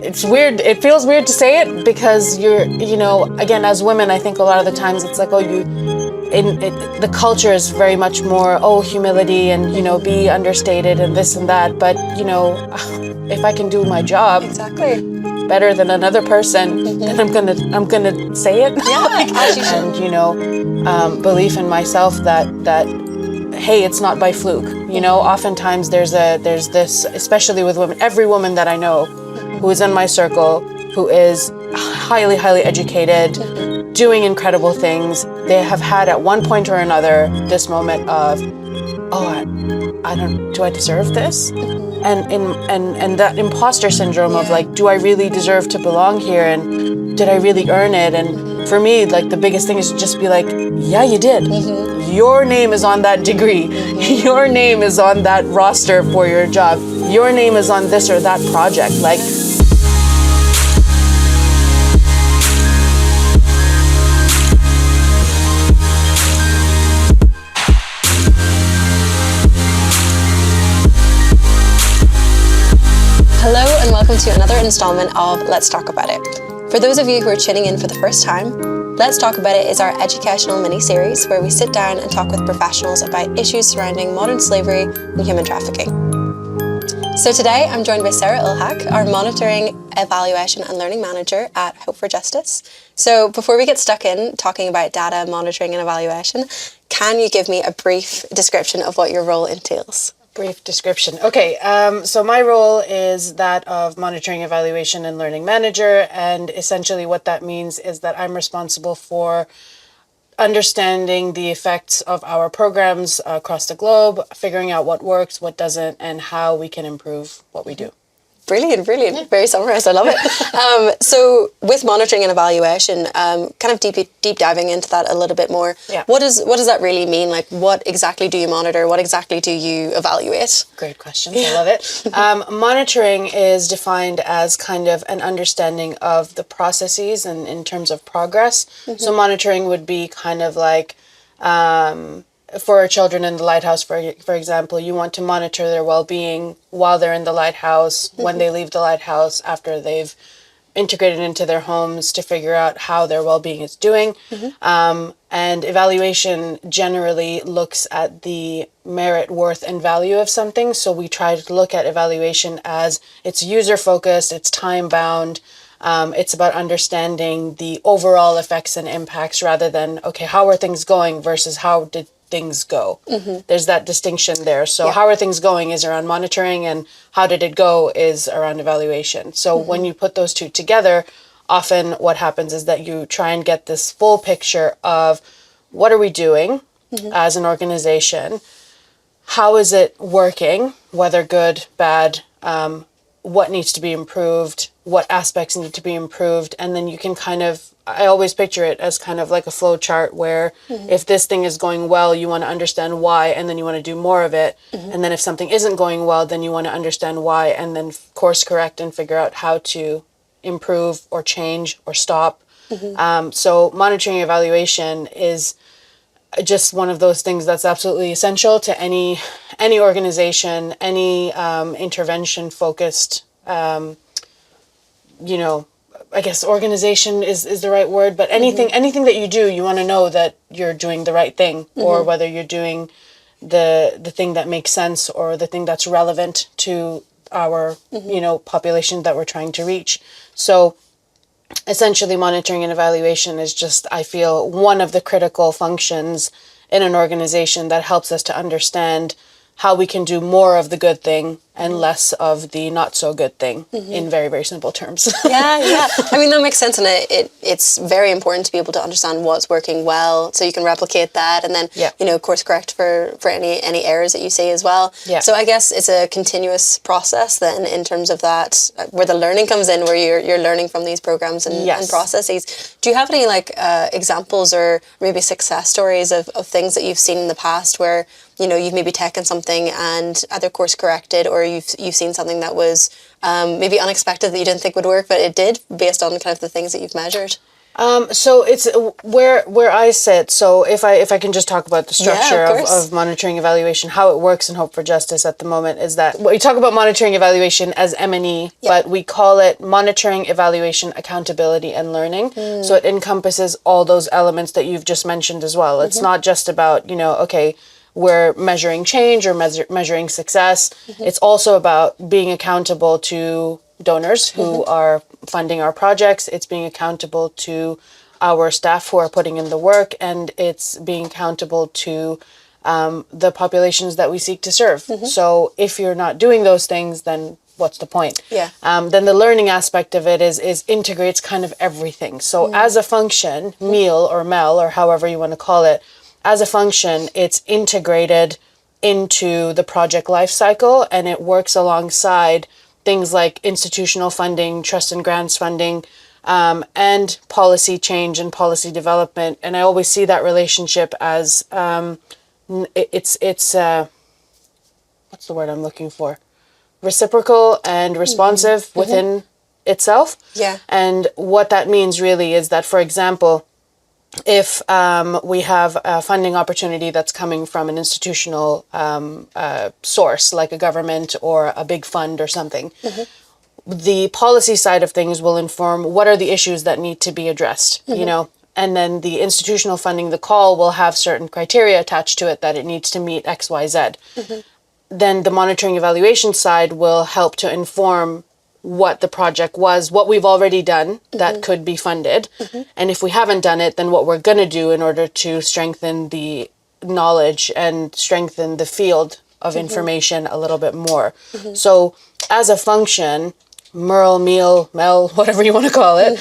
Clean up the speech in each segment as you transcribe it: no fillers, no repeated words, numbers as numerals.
it's weird. It feels weird to say it because again, as women, I think a lot of the times it's like, the culture is very much more, humility and, be understated and this and that. But, if I can do my job better than another person, then I'm gonna say it. And, belief in myself that hey, it's not by fluke. Oftentimes there's this, especially with women, every woman that I know who is in my circle, who is highly, highly educated, doing incredible things, they have had at one point or another this moment of, do I deserve this? And that imposter syndrome of like, do I really deserve to belong here? And did I really earn it? And for me, like the biggest thing is to just be like, yeah, you did. Your name is on that degree. Your name is on that roster for your job. Your name is on this or that project. Like, hello and welcome to another installment of Let's Talk About It. For those of you who are tuning in for the first time, Let's Talk About It is our educational mini-series where we sit down and talk with professionals about issues surrounding modern slavery and human trafficking. So today I'm joined by Sarah Ulhak, our Monitoring, Evaluation and Learning Manager at Hope for Justice. So before we get stuck in talking about data, monitoring and evaluation, can you give me a brief description of what your role entails? Brief description. Okay, so my role is that of Monitoring, Evaluation and Learning Manager, and essentially what that means is that I'm responsible for understanding the effects of our programs across the globe, figuring out what works, what doesn't, and how we can improve what we do. Brilliant. Very summarized. I love it. So with monitoring and evaluation, kind of deep diving into that a little bit more. Yeah. What does that really mean? Like, what exactly do you monitor? What exactly do you evaluate? Great questions. I love it. Monitoring is defined as kind of an understanding of the processes and in terms of progress. So monitoring would be kind of like, for children in the lighthouse, for example, you want to monitor their well-being while they're in the lighthouse, when they leave the lighthouse, after they've integrated into their homes, to figure out how their well-being is doing. And evaluation generally looks at the merit, worth, and value of something. So we try to look at evaluation as it's user-focused, it's time-bound, it's about understanding the overall effects and impacts rather than, okay, how are things going versus how did things go. There's that distinction there. So how are things going is around monitoring, and how did it go is around evaluation. So when you put those two together, often what happens is that you try and get this full picture of what are we doing as an organization, how is it working, whether good, bad, what needs to be improved, what aspects need to be improved, and then you can kind of, I always picture it as kind of like a flow chart where if this thing is going well, you want to understand why, and then you want to do more of it. And then if something isn't going well, then you want to understand why, and then course correct and figure out how to improve or change or stop. So monitoring evaluation is just one of those things that's absolutely essential to any organization, any intervention focused, I guess organization is the right word, but anything that you do, you want to know that you're doing the right thing, or whether you're doing the thing that makes sense, or the thing that's relevant to our, population that we're trying to reach. So essentially monitoring and evaluation is just, I feel, one of the critical functions in an organization that helps us to understand how we can do more of the good thing and less of the not so good thing, in very, very simple terms. Yeah. I mean, that makes sense. And it's very important to be able to understand what's working well so you can replicate that and then, course correct for any errors that you see as well. Yeah. So I guess it's a continuous process then in terms of that, where the learning comes in, where you're learning from these programs and processes. Do you have any examples or maybe success stories of things that you've seen in the past where, you've maybe taken something and either course corrected, or you've seen something that was maybe unexpected that you didn't think would work, but it did, based on kind of the things that you've measured? So it's where I sit. So if I can just talk about the structure of monitoring evaluation, how it works in Hope for Justice at the moment is that we talk about monitoring evaluation as M&E, but we call it monitoring, evaluation, accountability, and learning. So it encompasses all those elements that you've just mentioned as well. It's not just about, okay, we're measuring change or measuring success. It's also about being accountable to donors who are funding our projects. It's being accountable to our staff who are putting in the work, and it's being accountable to the populations that we seek to serve. So if you're not doing those things, then what's the point? Then the learning aspect of it is integrates kind of everything. So as a function, meal or MEL or however you want to call it, as a function, it's integrated into the project life cycle, and it works alongside things like institutional funding, trust and grants funding, and policy change and policy development. And I always see that relationship as it's what's the word I'm looking for? Reciprocal and responsive within itself. And what that means really is that, for example, if we have a funding opportunity that's coming from an institutional source, like a government or a big fund or something, the policy side of things will inform what are the issues that need to be addressed, and then the institutional funding, the call will have certain criteria attached to it that it needs to meet X, Y, Z. Then the monitoring evaluation side will help to inform what the project was, what we've already done that could be funded. And if we haven't done it, then what we're going to do in order to strengthen the knowledge and strengthen the field of information a little bit more. So as a function, MERL, MEAL, MEL, whatever you want to call it,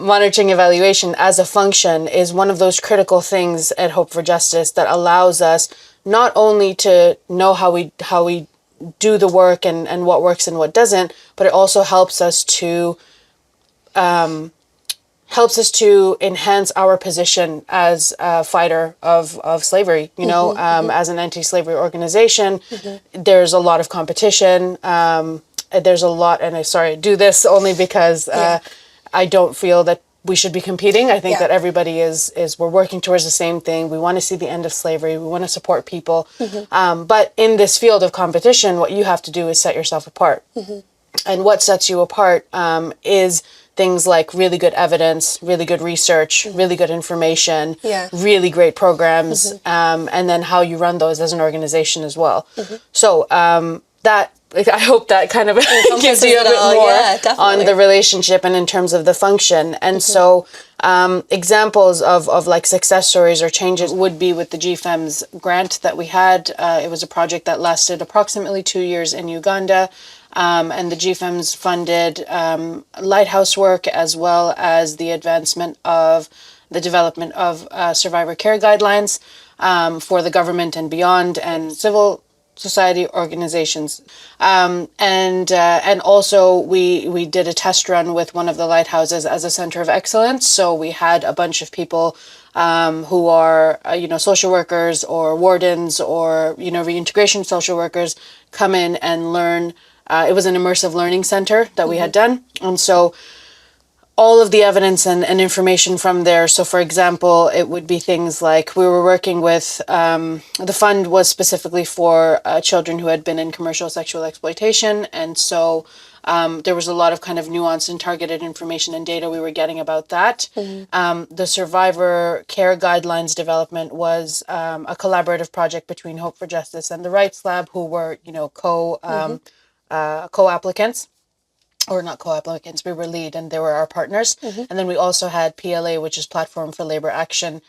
monitoring evaluation as a function is one of those critical things at Hope for Justice that allows us not only to know how we do the work and what works and what doesn't, but it also helps us to enhance our position as a fighter of slavery. As an anti-slavery organization, there's a lot of competition. There's a lot, and I do this only because I don't feel that we should be competing. I think that everybody we're working towards the same thing. We want to see the end of slavery. We want to support people. But in this field of competition, what you have to do is set yourself apart. And what sets you apart is things like really good evidence, really good research, really good information, really great programs, and then how you run those as an organization as well. So I hope that kind of gives you a bit more on the relationship and in terms of the function. And so examples of like success stories or changes would be with the GFEMS grant that we had. It was a project that lasted approximately 2 years in Uganda. And the GFEMS funded lighthouse work as well as the advancement of the development of survivor care guidelines for the government and beyond and civil society organizations. And also we did a test run with one of the lighthouses as a center of excellence. So we had a bunch of people who are, social workers or wardens or, reintegration social workers come in and learn. It was an immersive learning center that we had done. And so all of the evidence and information from there. So for example, it would be things like we were working with, the fund was specifically for children who had been in commercial sexual exploitation. And so there was a lot of kind of nuanced and targeted information and data we were getting about that. The survivor care guidelines development was a collaborative project between Hope for Justice and the Rights Lab, who were, co-applicants. Or not co-applicants, we were lead and they were our partners. And then we also had PLA, which is Platform for Labor Action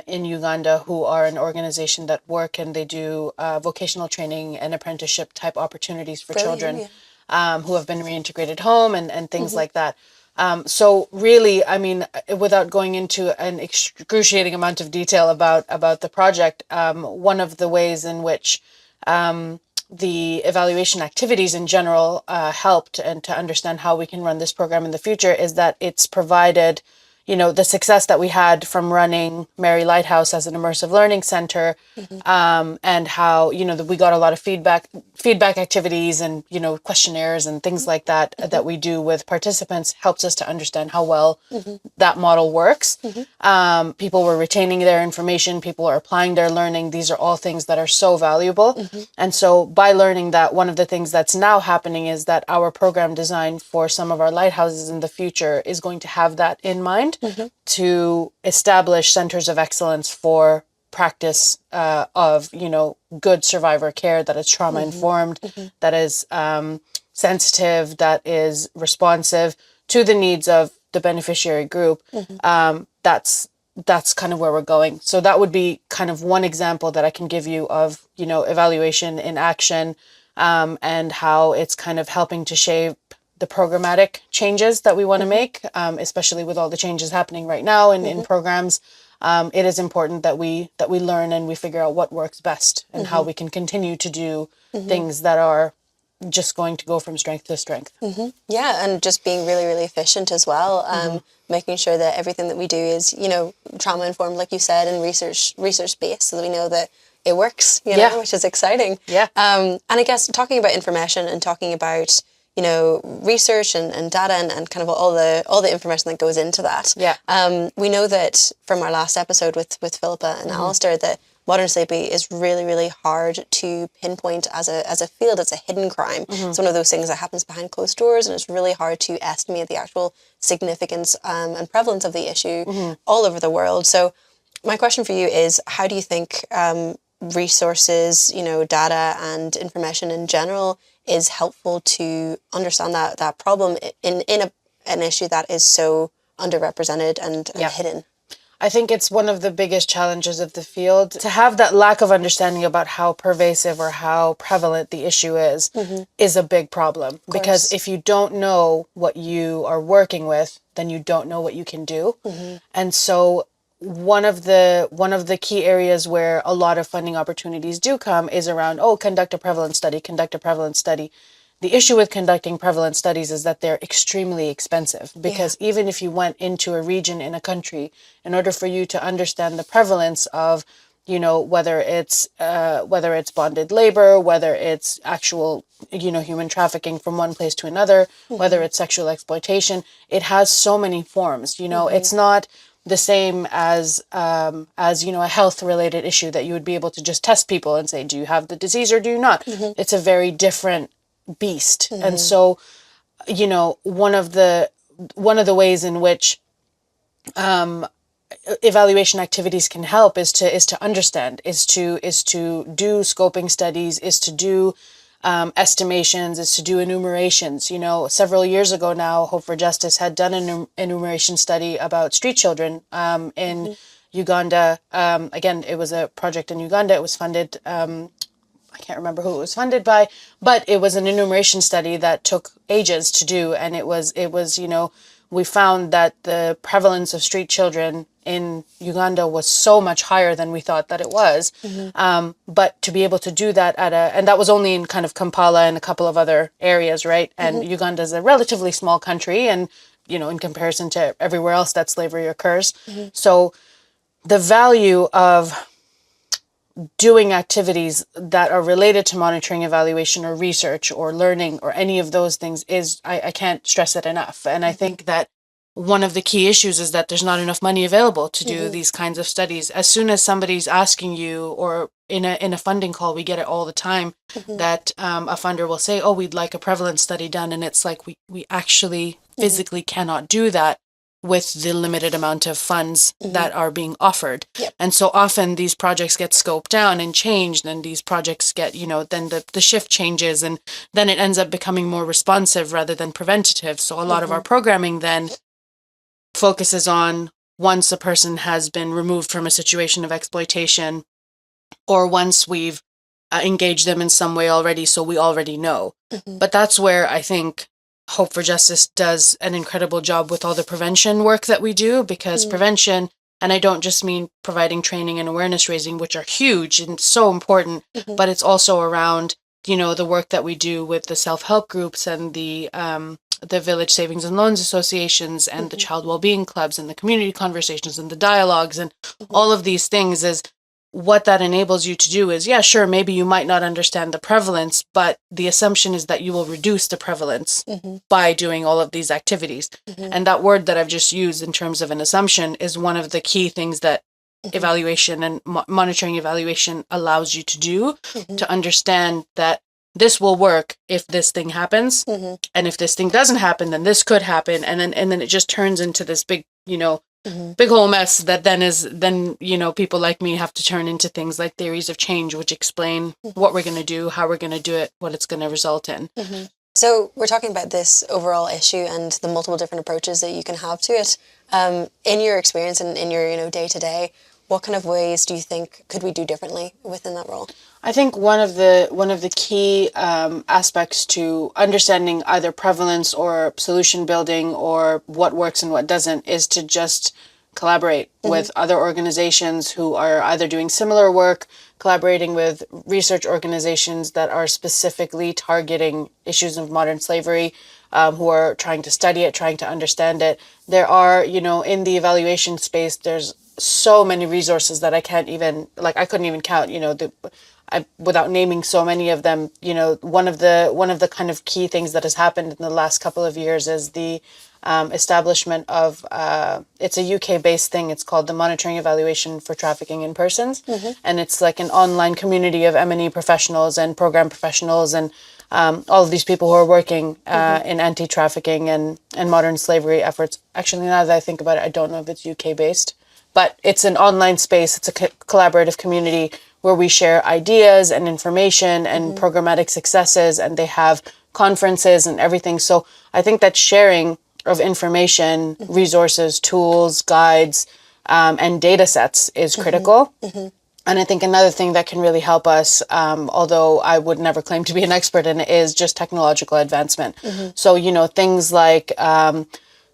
in Uganda, who are an organization that work and they do vocational training and apprenticeship type opportunities for children who have been reintegrated home and things like that. So really, I mean, without going into an excruciating amount of detail about the project, one of the ways in which the evaluation activities in general helped and to understand how we can run this program in the future is that it's provided, the success that we had from running Mary Lighthouse as an immersive learning center and how, that we got a lot of feedback. feedback activities and, questionnaires and things like that that we do with participants helps us to understand how well that model works. People were retaining their information. People are applying their learning. These are all things that are so valuable. And so by learning that, one of the things that's now happening is that our program design for some of our lighthouses in the future is going to have that in mind to establish centers of excellence for practice of good survivor care that is trauma informed, that is sensitive, that is responsive to the needs of the beneficiary group. That's kind of where we're going. So that would be kind of one example that I can give you of evaluation in action, and how it's kind of helping to shape the programmatic changes that we want to make, especially with all the changes happening right now in programs. It is important that we learn and we figure out what works best and how we can continue to do things that are just going to go from strength to strength. Yeah, and just being really, really efficient as well. Making sure that everything that we do is, trauma informed, like you said, and research based, so that we know that it works, which is exciting. Yeah. And I guess talking about information and talking about research and data and kind of all the information that goes into that. Yeah. We know that from our last episode with Philippa and Alistair that modern slavery is really, really hard to pinpoint as a field. It's a hidden crime. It's one of those things that happens behind closed doors, and it's really hard to estimate the actual significance and prevalence of the issue all over the world. So my question for you is, how do you think resources, data and information in general is helpful to understand that problem in an issue that is so underrepresented and hidden? I think it's one of the biggest challenges of the field to have that lack of understanding about how pervasive or how prevalent the issue is a big problem. Because if you don't know what you are working with, then you don't know what you can do. And so one of the key areas where a lot of funding opportunities do come is around, conduct a prevalence study. The issue with conducting prevalence studies is that they're extremely expensive, because even if you went into a region in a country, in order for you to understand the prevalence of, whether it's bonded labor, whether it's actual, human trafficking from one place to another, whether it's sexual exploitation, it has so many forms. It's not the same as a health related issue that you would be able to just test people and say, do you have the disease or do you not? It's a very different beast. And so, one of the ways in which evaluation activities can help is to understand, is to do scoping studies, is to do estimations, is to do enumerations. Several years ago now, Hope for Justice had done an enumeration study about street children in Uganda. Again, it was a project in Uganda. It was funded, I can't remember who it was funded by, but it was an enumeration study that took ages to do. And it was, we found that the prevalence of street children in Uganda was so much higher than we thought that it was. But to be able to do that and that was only in kind of Kampala and a couple of other areas, right? And Uganda is a relatively small country, and, in comparison to everywhere else that slavery occurs. So the value of doing activities that are related to monitoring, evaluation, or research, or learning, or any of those things is, I can't stress it enough. And I think that one of the key issues is that there's not enough money available to do these kinds of studies. As soon as somebody's asking you, or in a funding call, we get it all the time, that a funder will say, we'd like a prevalence study done. And it's like, we actually physically cannot do that with the limited amount of funds that are being offered. And so often these projects get scoped down and changed, and these projects get, then the shift changes, and then it ends up becoming more responsive rather than preventative. So a lot of our programming then focuses on, once a person has been removed from a situation of exploitation, or once we've engaged them in some way already, so we already know. But that's where I think Hope for Justice does an incredible job with all the prevention work that we do, because prevention, and I don't just mean providing training and awareness raising, which are huge and so important, but it's also around, the work that we do with the self-help groups and the Village Savings and Loans Associations and the child well-being clubs and the community conversations and the dialogues and all of these things. Is what that enables you to do is, yeah, sure, maybe you might not understand the prevalence, but the assumption is that you will reduce the prevalence by doing all of these activities. And that word that I've just used in terms of an assumption is one of the key things that evaluation and monitoring evaluation allows you to do, to understand that this will work if this thing happens, and if this thing doesn't happen, then this could happen, and then it just turns into this big, big whole mess that then people like me have to turn into things like theories of change, which explain what we're going to do, how we're going to do it, what it's going to result in. So we're talking about this overall issue and the multiple different approaches that you can have to it. In your experience and in your day to day, what kind of ways do you think could we do differently within that role? I think one of the key aspects to understanding either prevalence or solution building or what works and what doesn't is to just collaborate with other organizations who are either doing similar work, collaborating with research organizations that are specifically targeting issues of modern slavery, who are trying to study it, trying to understand it. There are, in the evaluation space, there's so many resources that I couldn't even count, without naming so many of them. One of the kind of key things that has happened in the last couple of years is the establishment of, it's a UK based thing. It's called the Monitoring Evaluation for Trafficking in Persons. And it's like an online community of M&E professionals and program professionals and all of these people who are working in anti-trafficking and modern slavery efforts. Actually, now that I think about it, I don't know if it's UK based, but it's an online space. It's a collaborative community where we share ideas and information and programmatic successes, and they have conferences and everything. So I think that sharing of information, resources, tools, guides, and data sets is critical. And I think another thing that can really help us, although I would never claim to be an expert in it, is just technological advancement. So, things like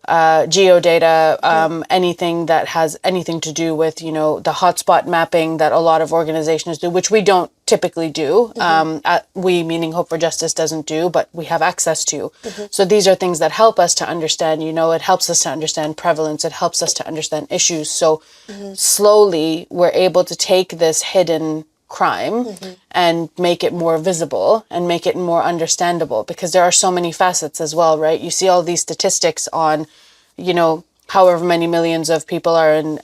geodata, anything that has anything to do with, the hotspot mapping that a lot of organizations do, which we don't typically do. We, meaning Hope for Justice, doesn't do, but we have access to. So these are things that help us to understand, it helps us to understand prevalence. It helps us to understand issues. So slowly we're able to take this hidden crime and make it more visible and make it more understandable, because there are so many facets as well, right? You see all these statistics on, however many millions of people are in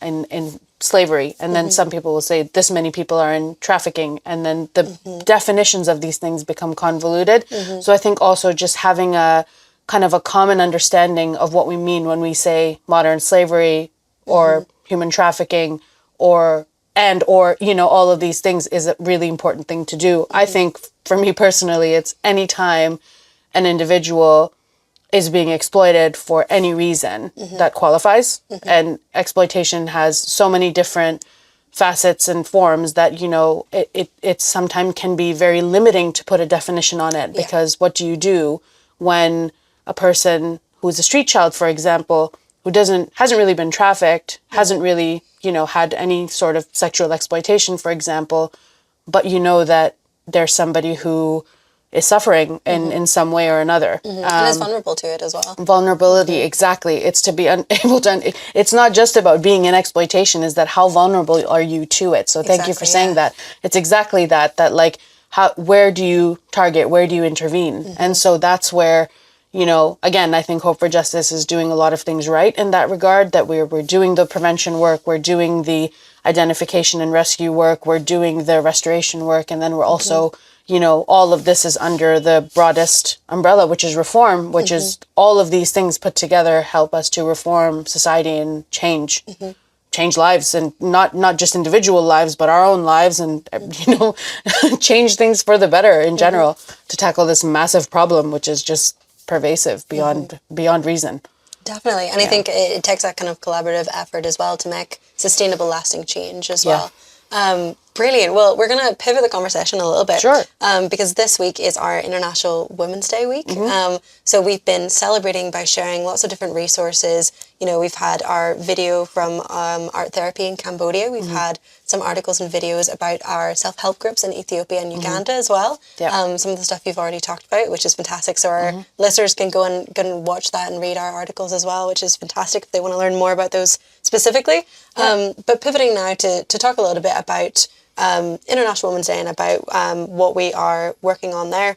slavery, and then some people will say this many people are in trafficking, and then the definitions of these things become convoluted. So I think also just having a kind of a common understanding of what we mean when we say modern slavery or human trafficking or all of these things is a really important thing to do. I think for me personally, it's any time an individual is being exploited for any reason that qualifies. And exploitation has so many different facets and forms that, it sometimes can be very limiting to put a definition on it, because what do you do when a person who's a street child, for example, who hasn't really been trafficked, hasn't really, had any sort of sexual exploitation, for example, but that there's somebody who is suffering in some way or another. And is vulnerable to it as well. Vulnerability, exactly. It's to be able to, it's not just about being in exploitation, is that how vulnerable are you to it? So thank you for saying that. It's exactly that like, where do you target? Where do you intervene? And so that's where, again, I think Hope for Justice is doing a lot of things right in that regard, that we're doing the prevention work, we're doing the identification and rescue work, we're doing the restoration work, and then we're also, all of this is under the broadest umbrella, which is reform, which is all of these things put together help us to reform society and change lives, and not just individual lives, but our own lives, and, change things for the better in general to tackle this massive problem, which is just pervasive beyond reason. Definitely. And I think it takes that kind of collaborative effort as well to make sustainable, lasting change as well. Brilliant. Well, we're going to pivot the conversation a little bit. Sure. Because this week is our International Women's Day week. So we've been celebrating by sharing lots of different resources. We've had our video from art therapy in Cambodia. We've had some articles and videos about our self-help groups in Ethiopia and Uganda as well. Some of the stuff you've already talked about, which is fantastic. So our listeners can go and watch that and read our articles as well, which is fantastic if they want to learn more about those specifically. But pivoting now to talk a little bit about International Women's Day and about what we are working on there.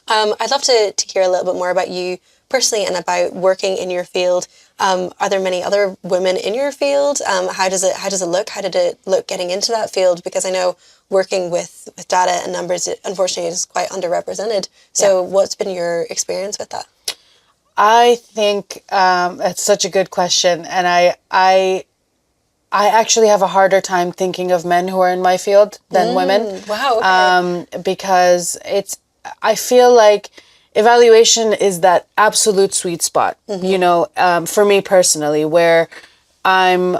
I'd love to hear a little bit more about you personally and about working in your field. Are there many other women in your field? How does it look? How did it look getting into that field? Because I know working with data and numbers, it, unfortunately, is quite underrepresented. So what's been your experience with that? I think it's such a good question, and I actually have a harder time thinking of men who are in my field than women. Wow. Okay. Because I feel like evaluation is that absolute sweet spot, you know, for me personally, where I'm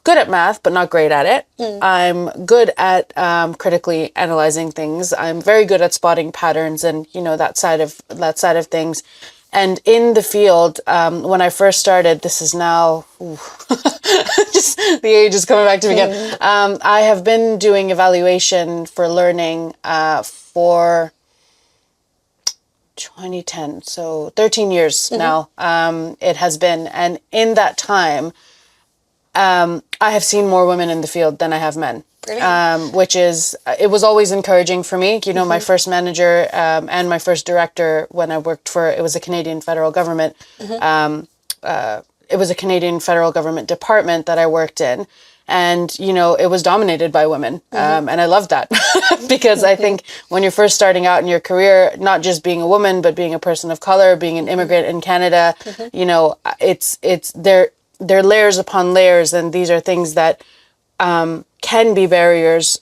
good at math, but not great at it. I'm good at critically analyzing things. I'm very good at spotting patterns and, you know, that side of things. And in the field, when I first started, this is now, just the age is coming back to me again. I have been doing evaluation for learning for 2010, so 13 years now. It has been, and in that time, I have seen more women in the field than I have men. Which is, it was always encouraging for me. You know, my first manager and my first director when I worked for, it was a Canadian federal government. It was a Canadian federal government department that I worked in. And, you know, it was dominated by women. And I loved that because I think when you're first starting out in your career, not just being a woman, but being a person of color, being an immigrant in Canada, you know, they're layers upon layers. And these are things that can be barriers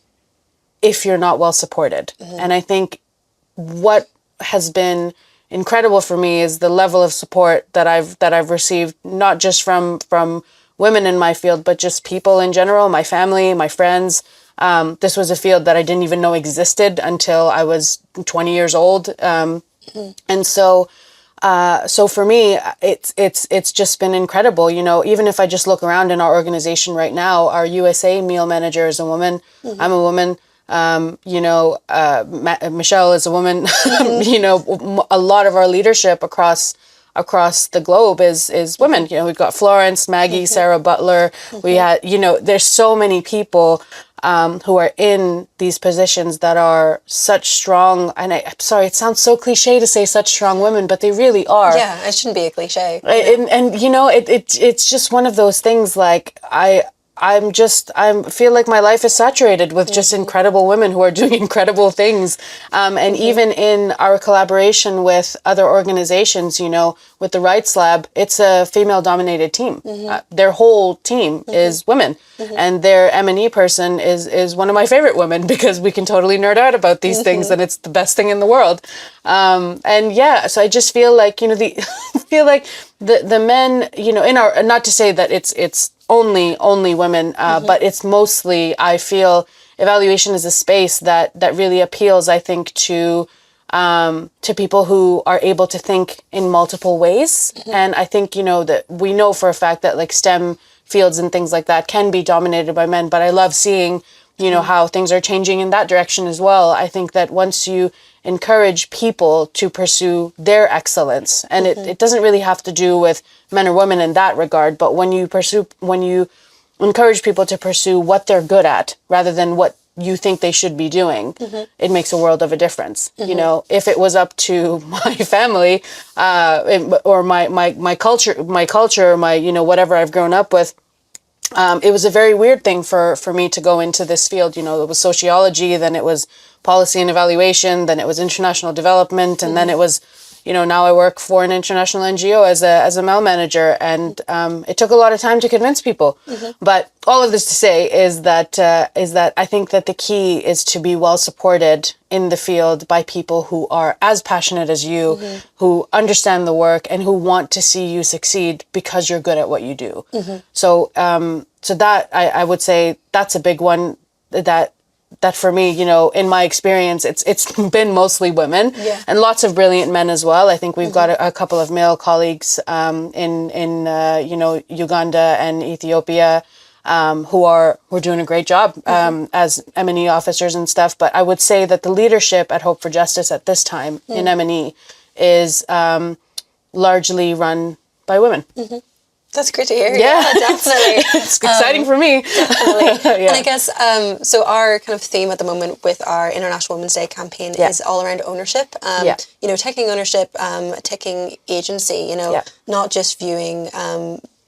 if you're not well supported. And I think what has been incredible for me is the level of support that I've received, not just from women in my field, but just people in general, my family, my friends. This was a field that I didn't even know existed until I was 20 years old. And so for me, it's just been incredible. You know, even if I just look around in our organization right now, our USA meal manager is a woman. I'm a woman. You know, Michelle is a woman. You know, a lot of our leadership across the globe is women. You know, we've got Florence, Maggie, Sarah Butler. We had, you know, there's so many people who are in these positions that are such strong, and I'm sorry, it sounds so cliche to say such strong women, but they really are. Yeah, it shouldn't be a cliche. And you know, it's just one of those things. Like I feel like my life is saturated with just incredible women who are doing incredible things. And even in our collaboration with other organizations, you know, with the Rights Lab, it's a female dominated team. Their whole team is women. And their M&E person is one of my favorite women because we can totally nerd out about these things and it's the best thing in the world. And yeah, so I just feel like, you know, feel like the men, you know, in our, not to say that it's only women, but it's mostly, I feel evaluation is a space that really appeals, I think, to people who are able to think in multiple ways. And I think, you know, that we know for a fact that like STEM fields and things like that can be dominated by men, but I love seeing, you know, how things are changing in that direction as well. I think that once you encourage people to pursue their excellence, and it doesn't really have to do with men or women in that regard, but when you encourage people to pursue what they're good at rather than what you think they should be doing, it makes a world of a difference. You know, if it was up to my family, or my culture, my, you know, whatever I've grown up with, it was a very weird thing for me to go into this field. You know, it was sociology, then it was policy and evaluation, then it was international development, and then it was, you know, now I work for an international NGO as a MEL manager, and it took a lot of time to convince people. But all of this to say is that I think that the key is to be well supported in the field by people who are as passionate as you, who understand the work, and who want to see you succeed because you're good at what you do. So that I would say that's a big one. That for me, you know, in my experience, it's been mostly women and lots of brilliant men as well. I think we've got a couple of male colleagues in you know, Uganda and Ethiopia who are doing a great job as M&E officers and stuff. But I would say that the leadership at Hope for Justice at this time in M&E is largely run by women. That's great to hear. Yeah. Definitely. It's exciting for me. Definitely. Yeah. And I guess, so our kind of theme at the moment with our International Women's Day campaign is all around ownership. You know, taking ownership, taking agency, you know, not just viewing,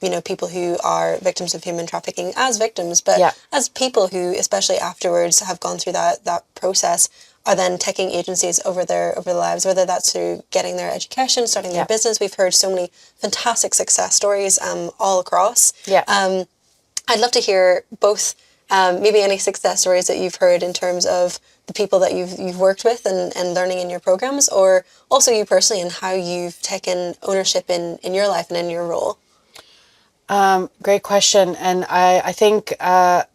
you know, people who are victims of human trafficking as victims, but as people who, especially afterwards, have gone through that process, are then taking agencies over their lives, whether that's through getting their education, starting their business. We've heard so many fantastic success stories all across. I'd love to hear both maybe any success stories that you've heard in terms of the people that you've worked with and learning in your programs, or also you personally and how you've taken ownership in your life and in your role. Great question. And I think, how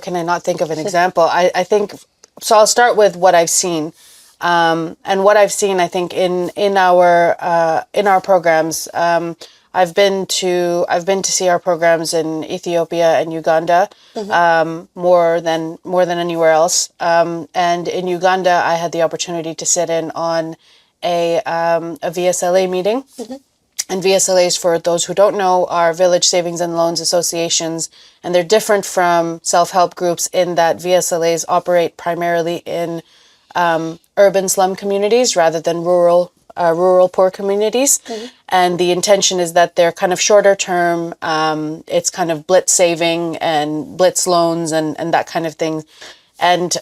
can I not think of an example? I think, so I'll start with what I've seen. And what I've seen, I think in our programs, I've been to see our programs in Ethiopia and Uganda, more than anywhere else. And in Uganda, I had the opportunity to sit in on a VSLA meeting. And VSLAs, for those who don't know, are Village Savings and Loans Associations, and they're different from self-help groups in that VSLAs operate primarily in urban slum communities rather than rural poor communities. And the intention is that they're kind of shorter term. It's kind of blitz saving and blitz loans and that kind of thing. And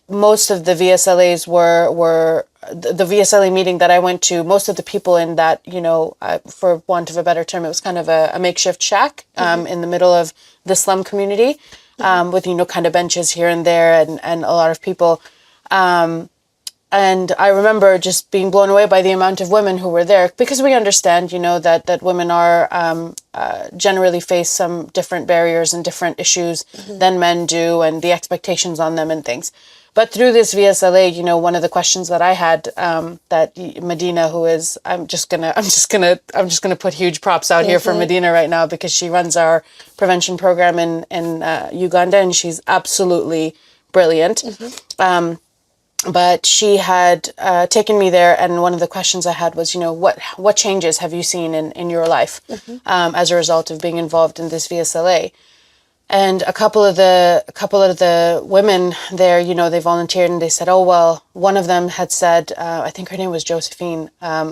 most of the VSLAs were the VSLA meeting that I went to. Most of the people in that, you know, for want of a better term, it was kind of a makeshift shack in the middle of the slum community, with, you know, kind of benches here and there and a lot of people. And I remember just being blown away by the amount of women who were there, because we understand, you know, that women are generally face some different barriers and different issues than men do, and the expectations on them and things. But through this VSLA, you know, one of the questions that I had, that Medina, who is, I'm just gonna put huge props out here for Medina right now, because she runs our prevention program in Uganda, and she's absolutely brilliant. But she had taken me there, and one of the questions I had was, you know, what changes have you seen in your life as a result of being involved in this VSLA? And a couple of the women there, you know, they volunteered, and they said, oh, well, one of them had said, I think her name was Josephine.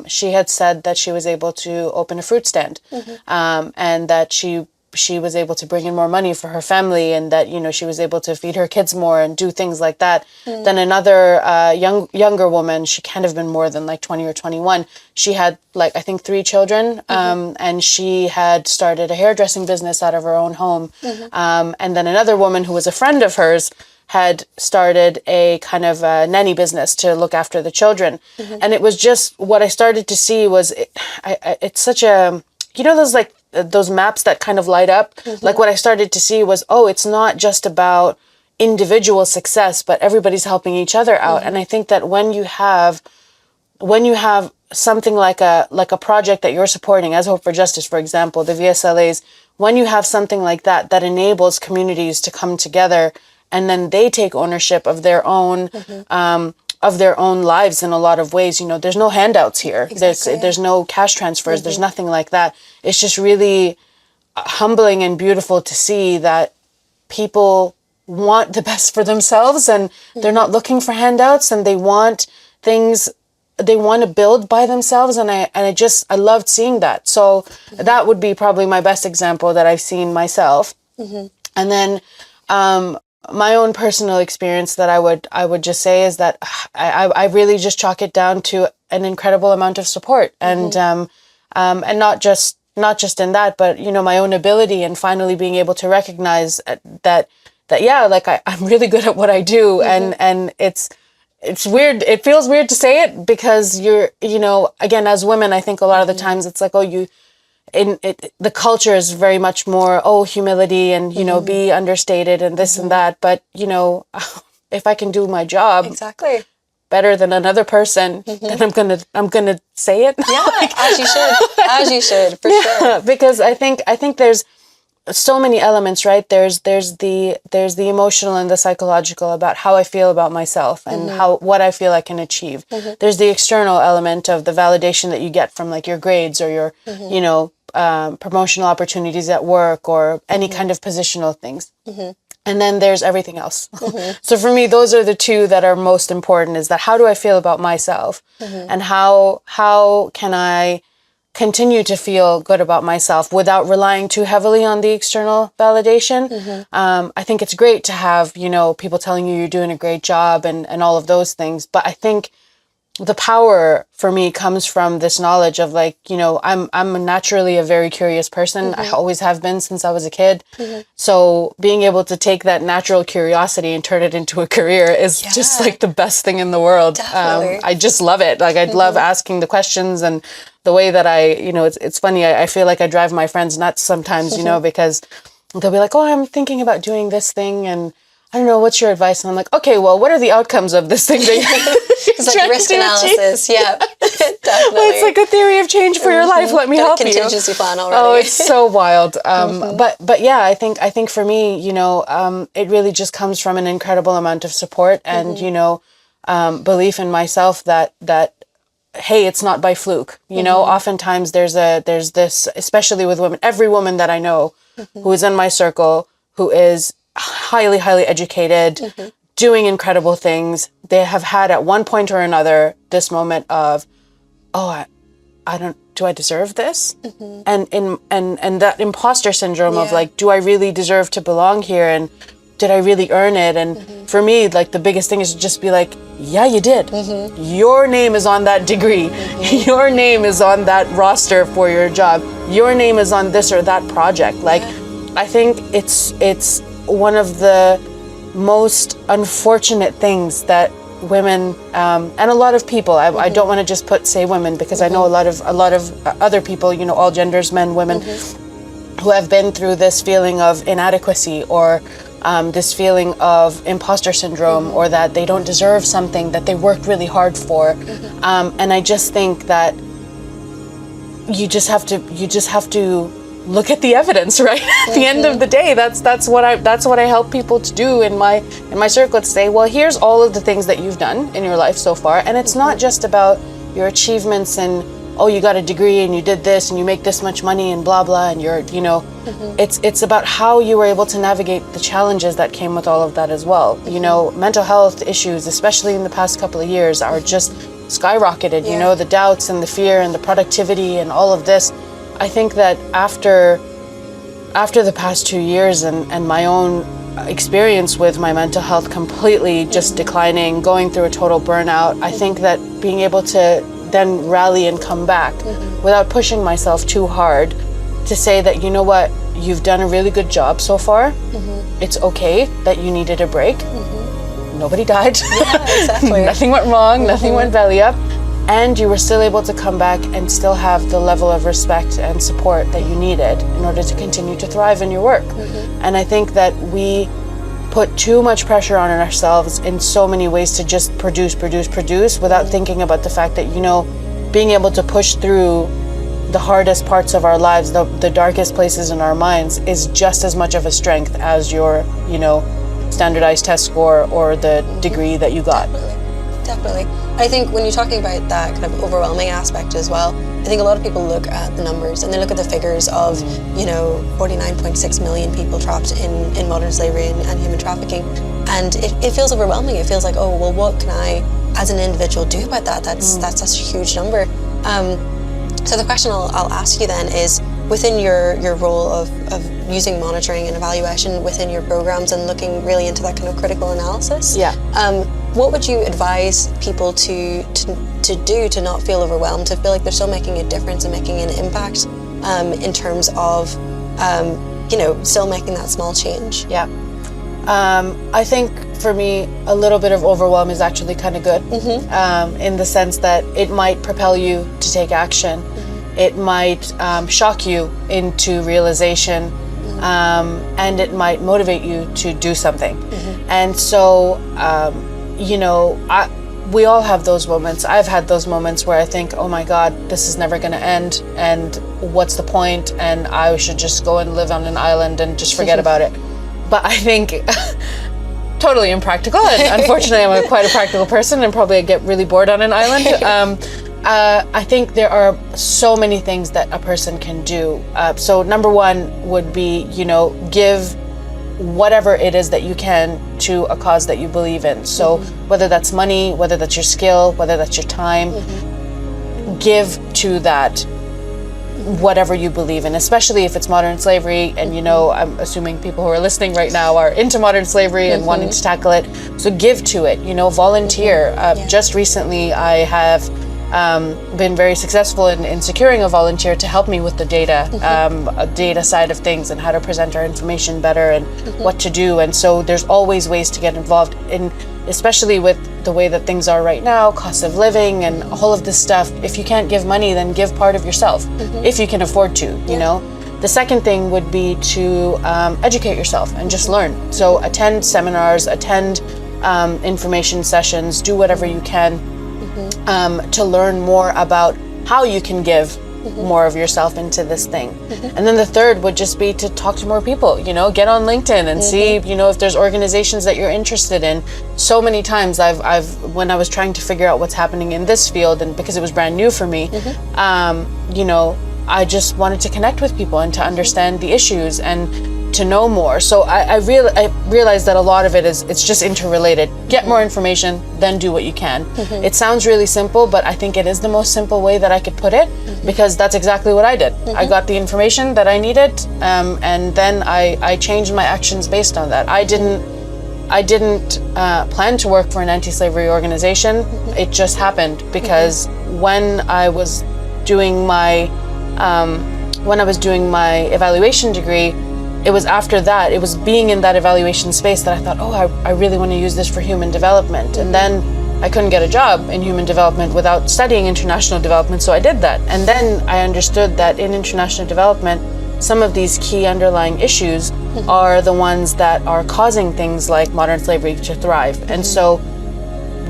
She had said that she was able to open a fruit stand, and that she was able to bring in more money for her family, and that, you know, she was able to feed her kids more and do things like that. Then another younger woman, she can't have been more than like 20 or 21. She had like, I think 3 children, and she had started a hairdressing business out of her own home. And then another woman who was a friend of hers had started a kind of a nanny business to look after the children. And it was just, what I started to see was, it's such a, you know, those like, those maps that kind of light up. Like what I started to see was, oh, it's not just about individual success, but everybody's helping each other out. And I think that when you have something like a project that you're supporting, as Hope for Justice, for example, the VSLAs, when you have something like that enables communities to come together, and then they take ownership of their own lives in a lot of ways. You know, there's no handouts here. Exactly. There's no cash transfers. There's nothing like that. It's just really humbling and beautiful to see that people want the best for themselves, and they're not looking for handouts, and they want things, they want to build by themselves. And I loved seeing that. So that would be probably my best example that I've seen myself. And then, my own personal experience that I would just say is that I really just chalk it down to an incredible amount of support, and not just in that, but, you know, my own ability, and finally being able to recognize that yeah, like I'm really good at what I do, and it's weird. It feels weird to say it, because you know, again, as women, I think a lot of the times it's like, oh, the culture is very much more, oh, humility and, you know, be understated and this and that. But, you know, if I can do my job better than another person, then I'm gonna say it. Yeah, as you should, for sure. Because I think there's so many elements, right? There's the emotional and the psychological about how I feel about myself and what I feel I can achieve. There's the external element of the validation that you get from like your grades or your promotional opportunities at work or any kind of positional things. And then there's everything else. So for me, those are the two that are most important, is that how do I feel about myself and how can I continue to feel good about myself without relying too heavily on the external validation. I think it's great to have, people telling you you're doing a great job and all of those things. But I think the power for me comes from this knowledge of like, I'm naturally a very curious person. I always have been since I was a kid. So being able to take that natural curiosity and turn it into a career is just like the best thing in the world. I just love it. Like I love asking the questions, and the way that it's funny. I feel like I drive my friends nuts sometimes, because they'll be like, oh, I'm thinking about doing this thing and I don't know, what's your advice? And I'm like, okay, well, what are the outcomes of this thing? It's like risk analysis. Yeah, definitely. Well, it's like a theory of change for your life. Let me help you. Contingency plan already. Oh, it's so wild. But yeah, I think for me, it really just comes from an incredible amount of support and, belief in myself that, hey, it's not by fluke. Oftentimes there's this, especially with women, every woman that I know who is in my circle, who is highly, highly educated, doing incredible things. They have had at one point or another this moment of, oh, do I deserve this? And that imposter syndrome of like, do I really deserve to belong here? And did I really earn it? And for me, like the biggest thing is to just be like, yeah, you did. Your name is on that degree. Your name is on that roster for your job. Your name is on this or that project. Like, I think it's one of the most unfortunate things that women and a lot of people, I don't want to just say women, because I know a lot of other people, all genders, men, women, who have been through this feeling of inadequacy or this feeling of imposter syndrome, or that they don't deserve something that they worked really hard for. And I just think that you just have to look at the evidence, right? At the end of the day, that's what I help people to do in my circle, to say, well, here's all of the things that you've done in your life so far, and it's not just about your achievements and, oh, you got a degree and you did this and you make this much money and blah blah, and you're it's about how you were able to navigate the challenges that came with all of that as well. Mental health issues, especially in the past couple of years, are just skyrocketed. The doubts and the fear and the productivity and all of this. I think that after the past 2 years and my own experience with my mental health completely just declining, going through a total burnout, I think that being able to then rally and come back without pushing myself too hard, to say that, you know what, you've done a really good job so far. It's okay that you needed a break. Nobody died. Yeah, exactly. Nothing went wrong. Nothing went belly up. And you were still able to come back and still have the level of respect and support that you needed in order to continue to thrive in your work. And I think that we put too much pressure on ourselves in so many ways to just produce without thinking about the fact that, being able to push through the hardest parts of our lives, the darkest places in our minds, is just as much of a strength as your, standardized test score or the degree that you got. Definitely. I think when you're talking about that kind of overwhelming aspect as well, I think a lot of people look at the numbers and they look at the figures of, 49.6 million people trapped in modern slavery and human trafficking. And it feels overwhelming. It feels like, oh, well, what can I, as an individual, do about that? That's such a huge number. So the question I'll ask you then is, within your role of using monitoring and evaluation within your programs and looking really into that kind of critical analysis, what would you advise people to do to not feel overwhelmed, to feel like they're still making a difference and making an impact in terms of, still making that small change? Yeah. I think for me, a little bit of overwhelm is actually kind of good, in the sense that it might propel you to take action. It might shock you into realization, and it might motivate you to do something. And so, we all have those moments. I've had those moments where I think, oh my God, this is never going to end, and what's the point? And I should just go and live on an island and just forget about it. But I think totally impractical. And unfortunately, I'm quite a practical person and probably get really bored on an island. I think there are so many things that a person can do. So number one would be, give whatever it is that you can to a cause that you believe in. So whether that's money, whether that's your skill, whether that's your time, give to that whatever you believe in, especially if it's modern slavery. And I'm assuming people who are listening right now are into modern slavery and wanting to tackle it. So give to it, volunteer. Just recently I have been very successful in securing a volunteer to help me with the data side of things and how to present our information better and what to do. And so there's always ways to get involved in, especially with the way that things are right now, cost of living and all of this stuff. If you can't give money, then give part of yourself if you can afford to, The second thing would be to educate yourself and just learn. So attend seminars, attend information sessions, do whatever you can to learn more about how you can give more of yourself into this thing. And then the third would just be to talk to more people, get on LinkedIn and see, if there's organizations that you're interested in. So many times I've when I was trying to figure out what's happening in this field, and because it was brand new for me, I just wanted to connect with people and to understand the issues and to know more. So I realized that a lot of it's just interrelated. Get more information, then do what you can. It sounds really simple, but I think it is the most simple way that I could put it, because that's exactly what I did. I got the information that I needed, and then I changed my actions based on that. I didn't plan to work for an anti-slavery organization. It just happened because when I was doing my evaluation degree, it was after that, it was being in that evaluation space that I thought, I really want to use this for human development. And then I couldn't get a job in human development without studying international development, so I did that. And then I understood that in international development, some of these key underlying issues are the ones that are causing things like modern slavery to thrive. And so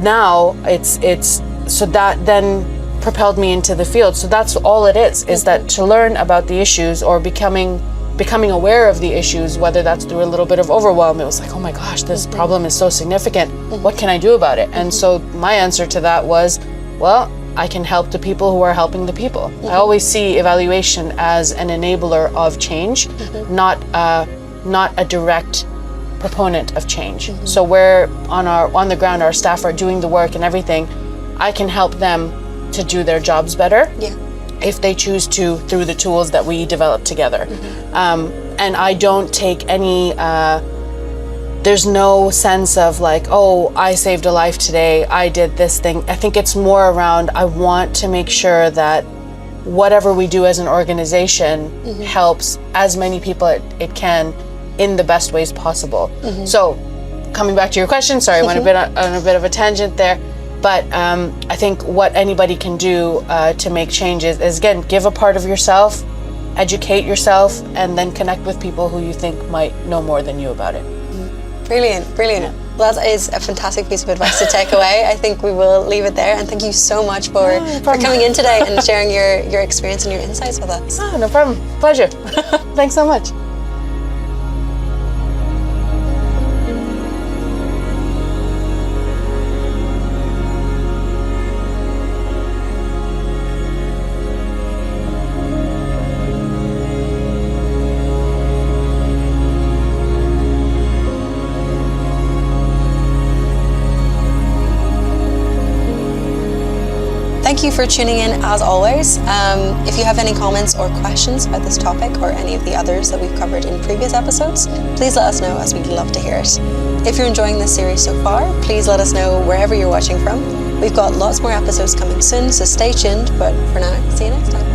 now so that then propelled me into the field. So that's all it is that to learn about the issues or becoming aware of the issues, whether that's through a little bit of overwhelm. It was like, oh my gosh, this problem is so significant. What can I do about it? And so my answer to that was, well, I can help the people who are helping the people. I always see evaluation as an enabler of change, not a direct proponent of change. So where on the ground our staff are doing the work and everything, I can help them to do their jobs better. If they choose to, through the tools that we develop together. And I don't take any, there's no sense of like, oh, I saved a life today, I did this thing. I think it's more around, I want to make sure that whatever we do as an organization helps as many people it can in the best ways possible. So coming back to your question, sorry, I went on a bit of a tangent there. But I think what anybody can do to make changes is, again, give a part of yourself, educate yourself, and then connect with people who you think might know more than you about it. Brilliant. Well, that is a fantastic piece of advice to take away. I think we will leave it there. And thank you so much for coming in today and sharing your experience and your insights with us. Oh, no problem. Pleasure. Thanks so much. Thank you for tuning in as always. If you have any comments or questions about this topic or any of the others that we've covered in previous episodes, please let us know, as we'd love to hear it. If you're enjoying this series so far, please let us know wherever you're watching from. We've got lots more episodes coming soon, so stay tuned, but for now, see you next time.